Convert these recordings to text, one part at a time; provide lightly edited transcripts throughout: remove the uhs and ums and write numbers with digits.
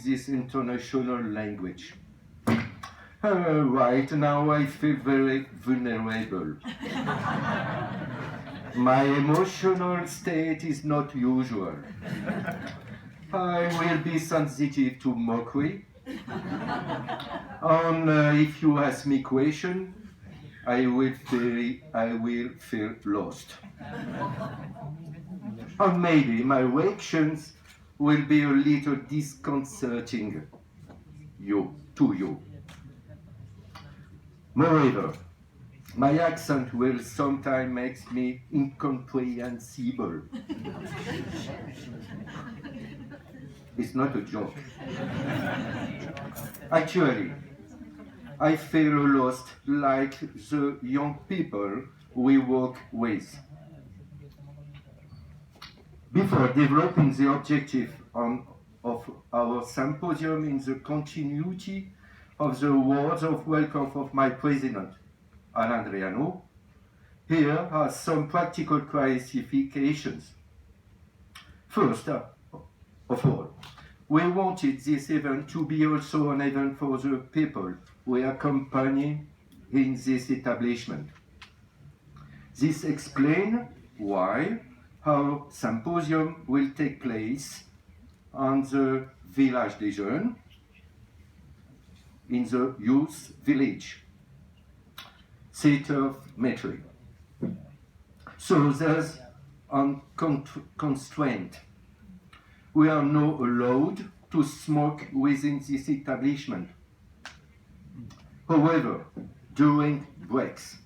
this international language. Right now I feel very vulnerable. My emotional state is not usual. I will be sensitive to mockery. And if you ask me question, I will feel lost. And maybe my reactions will be a little disconcerting to you. Moreover, my accent will sometimes make me incomprehensible. It's not a joke. Actually, I feel lost like the young people we work with. Before developing the objective of our symposium in the continuity of the words of welcome of my president, Alain Adriano, here are some practical clarifications. First of all, we wanted this event to be also an event for the people we accompany in this establishment. This explains why our symposium will take place on the Village des Jeunes, in the youth village, theater of Metairie. So there's a constraint. We are not allowed to smoke within this establishment. However, during breaks,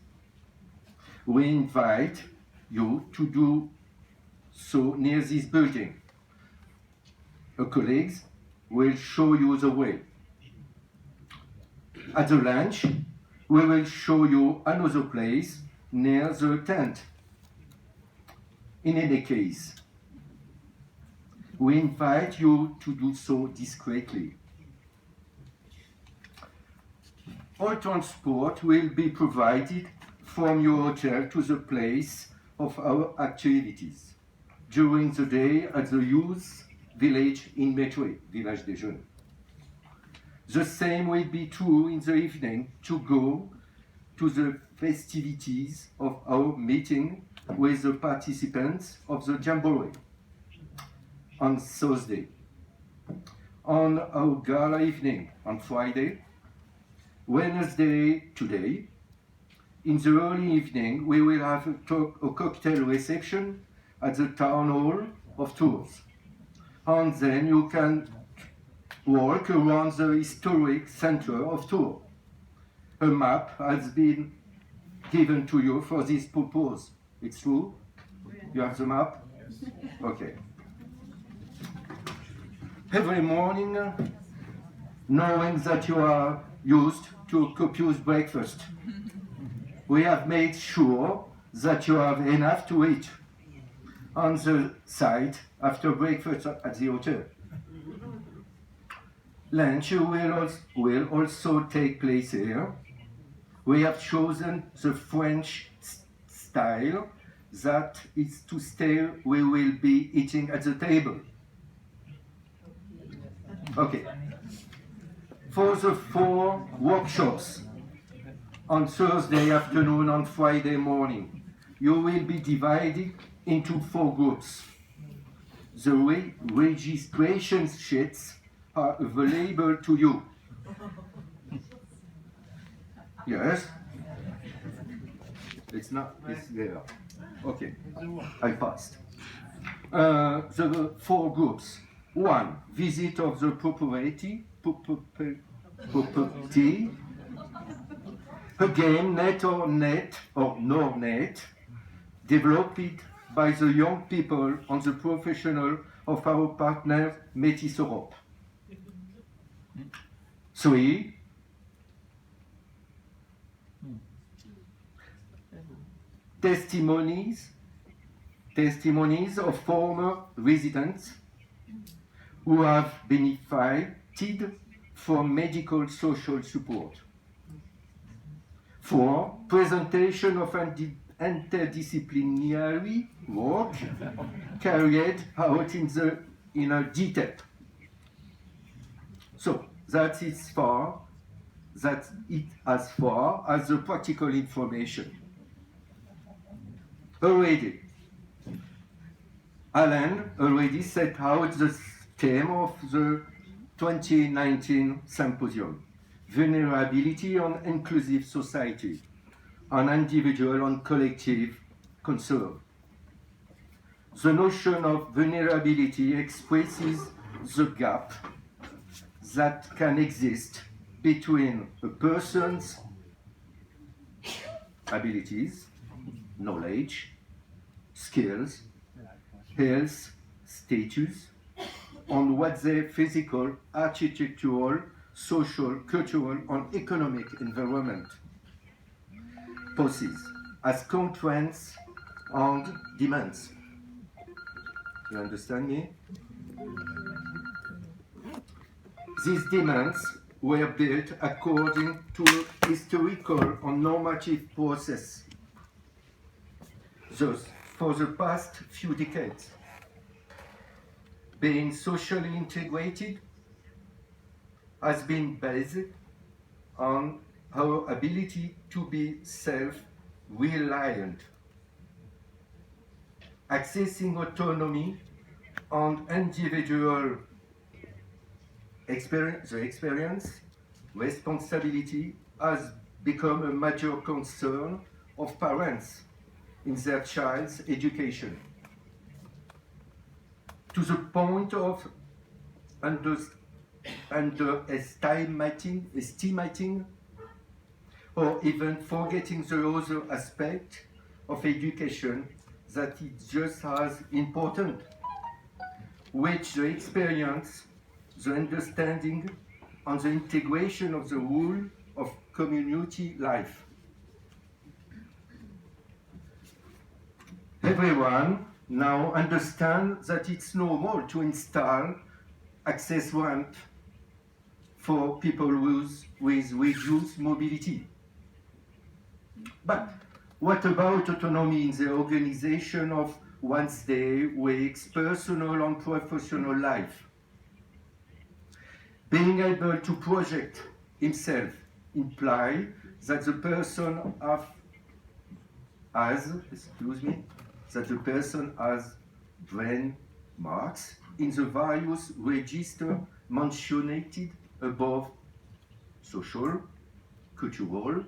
we invite you to do so near this building. Our colleagues will show you the way. At the lunch, we will show you another place near the tent. In any case, we invite you to do so discreetly. All transport will be provided from your hotel to the place of our activities during the day at the youth village in Metairie, Village des Jeunes. The same will be true in the evening to go to the festivities of our meeting with the participants of the Jamboree on Thursday. On our gala evening on Friday, Wednesday today, in the early evening, we will have a cocktail reception at the town hall of Tours. And then you can walk around the historic center of Tours. A map has been given to you for this purpose. It's true? You have the map? Okay. Every morning, knowing that you are used to a copious breakfast, we have made sure that you have enough to eat on the site after breakfast at the hotel. Lunch will also take place here. We have chosen the French style, that is to stay, we will be eating at the table. Okay. For the 4 workshops, on Thursday afternoon and Friday morning, you will be divided into 4 groups. The registration sheets are available to you. Yes? It's there. Okay, I passed. The 4 groups. 1, visit of the property. Again, net or no net, developed by the young people and the professional of our partner Métis Europe. 3, testimonies of former residents who have benefited from medical social support. 4, presentation of interdisciplinary work carried out in a detail. So that it as far as the practical information. Already, Alan already set out the theme of the 2019 symposium, vulnerability on inclusive society, an individual and collective concern. The notion of vulnerability expresses the gap that can exist between a person's abilities, knowledge, skills, health, status, on what their physical, architectural, social, cultural, and economic environment poses as constraints and demands. You understand me? These demands were built according to a historical and normative process. Thus, for the past few decades, being socially integrated has been based on our ability to be self-reliant, accessing autonomy and individual experience, responsibility has become a major concern of parents in their child's education, to the point of underestimating or even forgetting the other aspect of education that is just as important, which the experience, the understanding, and the integration of the rule of community life. Everyone now understands that it's normal to install access ramp for people with reduced mobility. But what about autonomy in the organization of one's day, weeks, personal and professional life? Being able to project himself implies that the person has brain marks in the various registers mentioned above: social, cultural,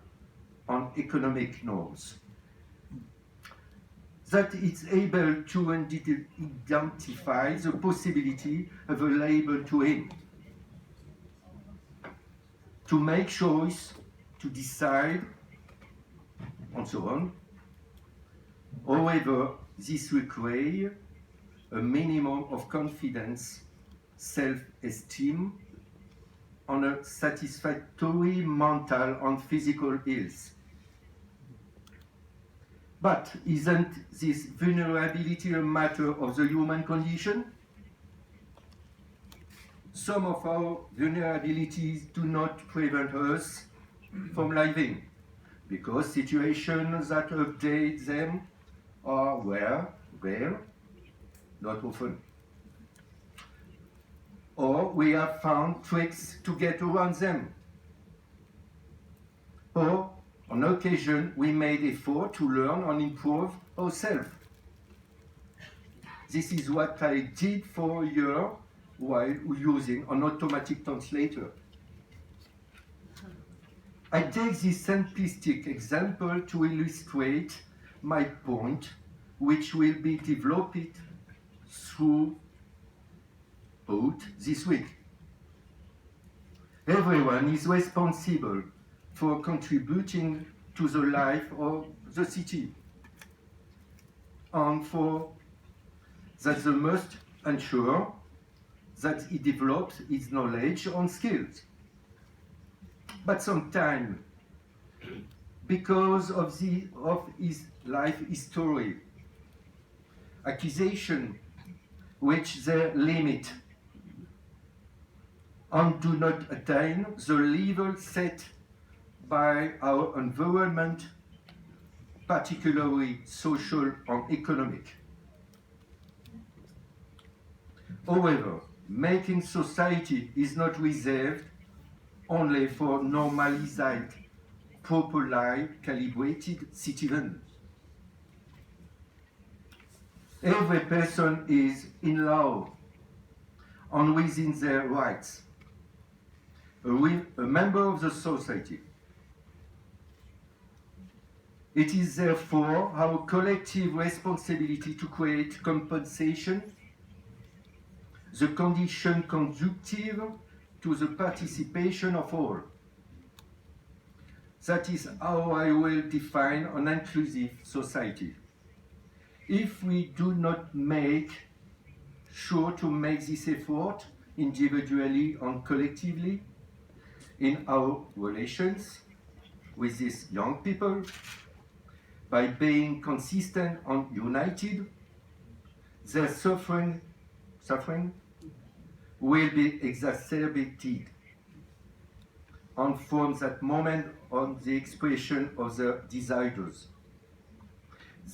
and economic norms. That it's able to identify the possibility available to him, to make choice, to decide, and so on. However, this requires a minimum of confidence, self-esteem, and a satisfactory mental and physical health. But isn't this vulnerability a matter of the human condition? Some of our vulnerabilities do not prevent us from living, because situations that update them are rare, not often. Or we have found tricks to get around them. Or, on occasion, we made effort to learn and improve ourselves. This is what I did for a year while using an automatic translator. I take this simplistic example to illustrate my point, which will be developed throughout this week. Everyone is responsible for contributing to the life of the city, and for that they must ensure that he develops his knowledge and skills. But sometimes, because of his life history, accusation which they limit and do not attain the level set by our environment, particularly social and economic. However, making society is not reserved only for normalized, properly calibrated citizens. Every person is in law and within their rights, a member of the society. It is therefore our collective responsibility to create compensation, the condition conducive to the participation of all. That is how I will define an inclusive society. If we do not make sure to make this effort individually and collectively in our relations with these young people, by being consistent and united, their suffering will be exacerbated. And from that moment on, the expression of their desires,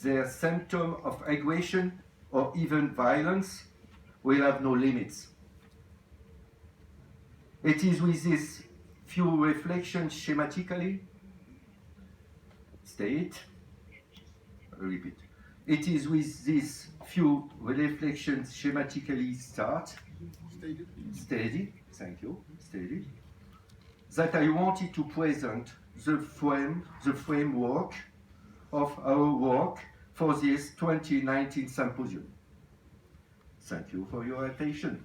their symptom of aggression or even violence will have no limits. It is with this few reflections schematically state, repeat. It is with these few reflections schematically stated, thank you, stated, that I wanted to present the framework of our work for this 2019 symposium. Thank you for your attention.